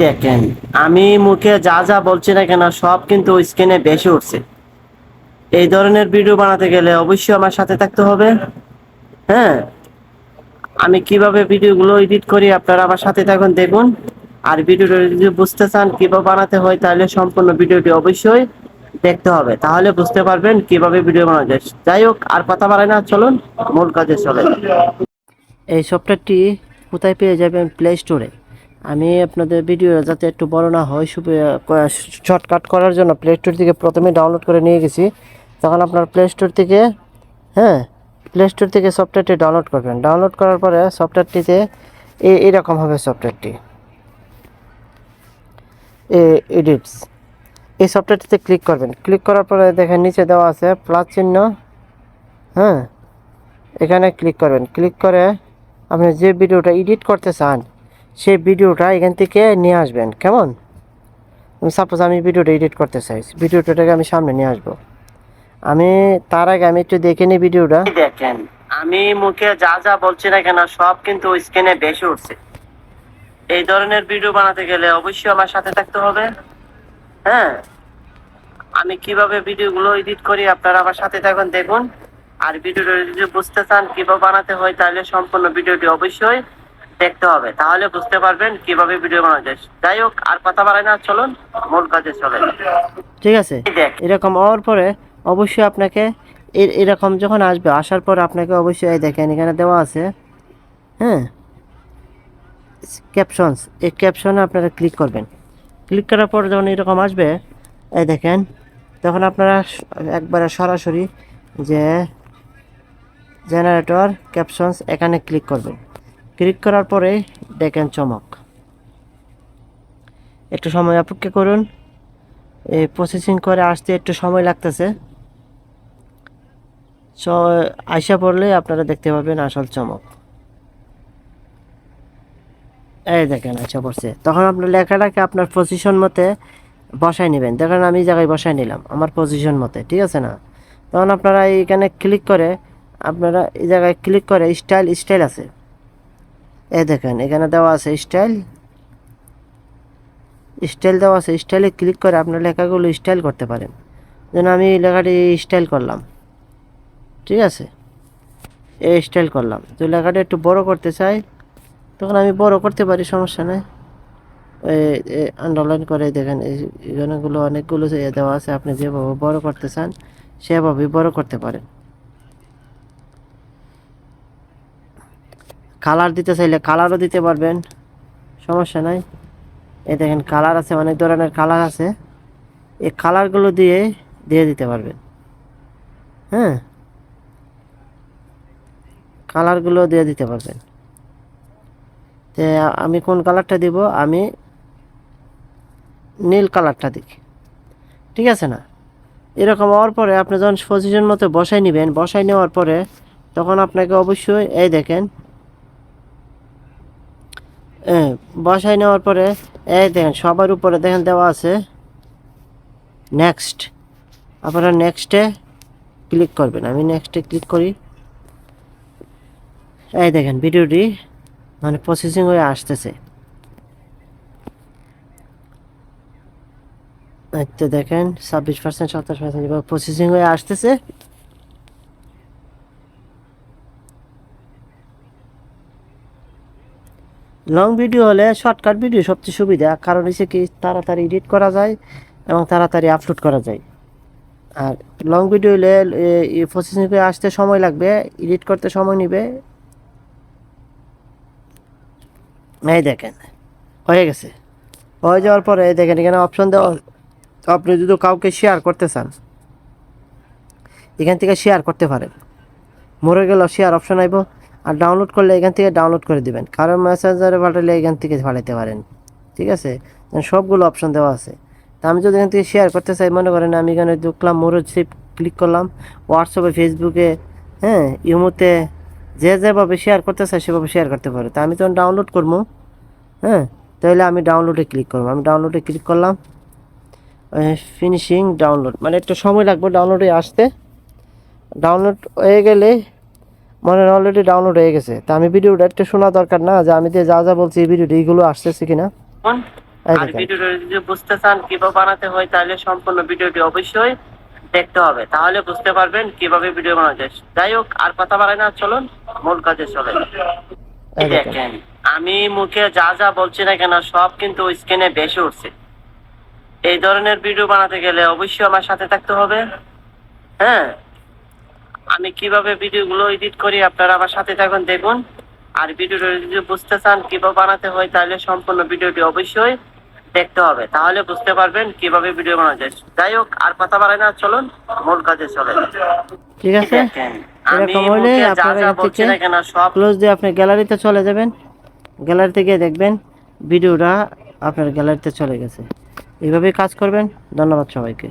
দেখেন, আমি মুখে যা যা বলছি না কেন সব কিন্তু স্ক্রিনে বেশি উঠছে। এই ধরনের ভিডিও বানাতে গেলে অবশ্যই আমার সাথে থাকতে হবে। হ্যাঁ, আমি কিভাবে ভিডিওগুলো এডিট করি আপনারা আমার সাথে থাকুন, দেখুন। আর ভিডিওটা যদি বুঝতে চান কিভাবে বানাতে হয় তাহলে সম্পূর্ণ ভিডিওটি অবশ্যই দেখতে হবে, তাহলে বুঝতে পারবেন কিভাবে ভিডিও বানানো যায়। যাই হোক, আর কথা বাড়াই না, চলুন মূল কাজে চলে। এই সফটওয়্যারটি কোথায় পেয়ে যাবেন? প্লে স্টোরে। আমি আপনাদের ভিডিও যাতে একটু বড় না হয়, শর্টকাট করার জন্য প্লে স্টোর থেকে প্রথমে ডাউনলোড করে নিয়ে গেছি। তখন আপনার প্লে স্টোর থেকে, হ্যাঁ, প্লে স্টোর থেকে সফটওয়্যারটি ডাউনলোড করবেন। ডাউনলোড করার পরে সফটওয়্যারটিতে এরকম হবে সফটওয়্যারটি, এডিটস। এই সফটওয়্যারটিতে ক্লিক করবেন। ক্লিক করার পরে দেখেন নিচে দেওয়া আছে প্লাস চিহ্ন। হ্যাঁ, এখানে ক্লিক করবেন। ক্লিক করে আপনি যে ভিডিওটা এডিট করতে চান সেই ভিডিওটা এখান থেকে নিয়ে আসবেন। কেমন? সাপোজ আমি ভিডিওটা এডিট করতে চাই, ভিডিওটাকে আমি সামনে নিয়ে আসবো। আমি তার আগে আমি একটু দেখে নিই ভিডিওটা। দেখেন, আমি মুখে যা যা বলছি না কেন সব কিন্তু স্ক্রিনে বেশি উঠছে। এই ধরনের ভিডিও বানাতে গেলে অবশ্যই আমার সাথে থাকতে হবে। হ্যাঁ, আমি কিভাবে ভিডিওগুলো এডিট করি আপনারা আমার সাথে থাকুন, দেখুন। আর ভিডিওটা যদি বুঝতে চান কিভাবে বানাতে হয় তাহলে সম্পূর্ণ ভিডিওটি অবশ্যই দেখতে হবে, তাহলে বুঝতে পারবেন কিভাবে ভিডিও বানানো যায়। যাই হোক, আর কথা বাড়াই না, চলুন মূল কাজে চলে। ঠিক আছে, এরকম হওয়ার পরে অবশ্যই আপনাকে এরকম যখন আসবে, আসার পর আপনাকে অবশ্যই দেখেন এখানে দেওয়া আছে, হ্যাঁ, ক্যাপশনস। এই ক্যাপশনে আপনারা ক্লিক করবেন। ক্লিক করার পর যখন এরকম আসবে, এই দেখেন, তখন আপনারা একবারে সরাসরি যে জেনারেটর ক্যাপশনস এখানে ক্লিক করবেন। ক্লিক করার পরে দেখেন চমক। একটু সময় অপেক্ষা করুন। এই প্রসেসিং করে আসতে একটু সময় লাগতেছে। আইসা পড়লে আপনারা দেখতে পাবেন আসল চমক। এই দেখেন আইসা পড়ছে। তখন আপনার লেখাটাকে আপনার পজিশন মতে বসাই নেবেন। দেখেন আমি এই জায়গায় বসাই নিলাম আমার পজিশন মতে, ঠিক আছে না? তখন আপনারা এইখানে ক্লিক করে, আপনারা এই জায়গায় ক্লিক করে স্টাইল আছে, এই দেখেন এখানে দেওয়া আছে স্টাইল দেওয়া আছে। স্টাইলে ক্লিক করে আপনার লেখাগুলো স্টাইল করতে পারেন। যেন আমি লেখাটি স্টাইল করলাম, ঠিক আছে, এই স্টাইল করলাম। তো লেখাটা একটু বড় করতে চাই, তখন আমি বড় করতে পারি, সমস্যা নেই। আন্ডারলাইন করে দেখেন এখানেগুলো অনেকগুলো দেওয়া আছে, আপনি যেভাবে বড় করতে চান সেভাবেই বড় করতে পারেন। কালার দিতে চাইলে কালারও দিতে পারবেন, সমস্যা নাই। এই দেখেন কালার আছে, অনেক ধরনের কালার আছে। এই কালারগুলো দিয়ে দিতে পারবেন। হ্যাঁ, কালারগুলো দিয়ে দিতে পারবেন। তো আমি কোন কালারটা দিব? আমি নীল কালারটা দিই, ঠিক আছে না? এরকম হওয়ার পরে আপনি যখন পজিশন মতো বসাই নেবেন, বসাই নেওয়ার পরে তখন আপনাকে অবশ্যই এই দেখেন, বসাই নেওয়ার পরে এই দেখেন সবার উপরে দেখেন দেওয়া আছে নেক্সট। আপনারা নেক্সটে ক্লিক করবেন। আমি নেক্সটে ক্লিক করি। এই দেখেন ভিডিওটি মানে প্রসেসিং হয়ে আসতেছে। তো দেখেন 26%, 27% প্রসেসিং হয়ে আসতেছে। লং ভিডিও হলে শর্টকাট ভিডিও সবচেয়ে সুবিধা, কারণ হচ্ছে কি তাড়াতাড়ি এডিট করা যায় এবং তাড়াতাড়ি আপলোড করা যায়। আর লং ভিডিও হলে প্রসেসিং হয়ে আসতে সময় লাগবে, এডিট করতে সময় নেবে। এই দেখেন হয়ে গেছে। হয়ে যাওয়ার পরে দেখেন এখানে অপশন দেওয়া, আপনি যদি কাউকে শেয়ার করতে চান এখান থেকে শেয়ার করতে পারেন। মরে গেল শেয়ার অপশন আইব। আর ডাউনলোড করলে এখান থেকে ডাউনলোড করে দিবেন। কারো মেসেঞ্জারে পাঠালে এখান থেকে পাঠাতে পারেন, ঠিক আছে? সবগুলো অপশন দেওয়া আছে। তা আমি যদি এখান থেকে শেয়ার করতে চাই, মনে করেন আমি এখানে ঢুকলাম, মোরো সিপ ক্লিক করলাম, হোয়াটসঅ্যাপে, ফেসবুকে, হ্যাঁ, ইমোতে, যেভাবে শেয়ার করতে চাই সেভাবে শেয়ার করতে পারে। তা আমি তখন ডাউনলোড করবো, হ্যাঁ, তাহলে আমি ডাউনলোডে ক্লিক করবো। আমি ডাউনলোডে ক্লিক করলাম। ফিনিশিং ডাউনলোড, মানে একটু সময় লাগবে ডাউনলোডে আসতে। ডাউনলোড হয়ে গেলে মনে হয় অলরেডি ডাউনলোড হয়ে গেছে। তা আমি ভিডিওটা একটু শোনা দরকার না, যে আমি যা যা বলছি এই ভিডিওটা এইগুলো আসতেছে কিনা। এই আর দেখেন ভিডিওটা যদি বুঝতে চান কিভাবে বানাতে হয় তাহলে সম্পূর্ণ ভিডিওটি অবশ্যই দেখতে হবে, তাহলে বুঝতে পারবেন কিভাবে ভিডিও বানানো যায়। যাই হোক, আর কথা বাড়াই না, চলুন মূল কাজে চলে। এই দেখেন দেখেন, আমি মুখে যা যা বলছি না কেন সব কিন্তু স্ক্রিনে ভেসে উঠছে। এই ধরনের ভিডিও বানাতে গেলে অবশ্যই আমার সাথে থাকতে হবে। হ্যাঁ, আমি কিভাবে ভিডিওগুলো এডিট করি আপনারা আমার সাথে থাকুন, দেখুন। আর ভিডিওটা যদি বুঝতে চান কিভাবে বানাতে হয় তাহলে সম্পূর্ণ ভিডিওটি অবশ্যই দেখতে হবে, তাহলে বুঝতে পারবেন কিভাবে ভিডিও বানানো যায়। যাই হোক, আর কথা বাড়াই না, চলুন মূল কাজে চলে। ঠিক আছে। দেখেন, আমি এরকম হলে মুখে যা আপনারা যা এখান বলছি থেকে না কেন সব ক্লোজ দিয়ে আপনি গ্যালারিতে চলে যাবেন। গ্যালারিতে গিয়ে দেখবেন ভিডিওটা আপনার গ্যালারিতে চলে গেছে। এইভাবেই কাজ করবেন। ধন্যবাদ সবাইকে।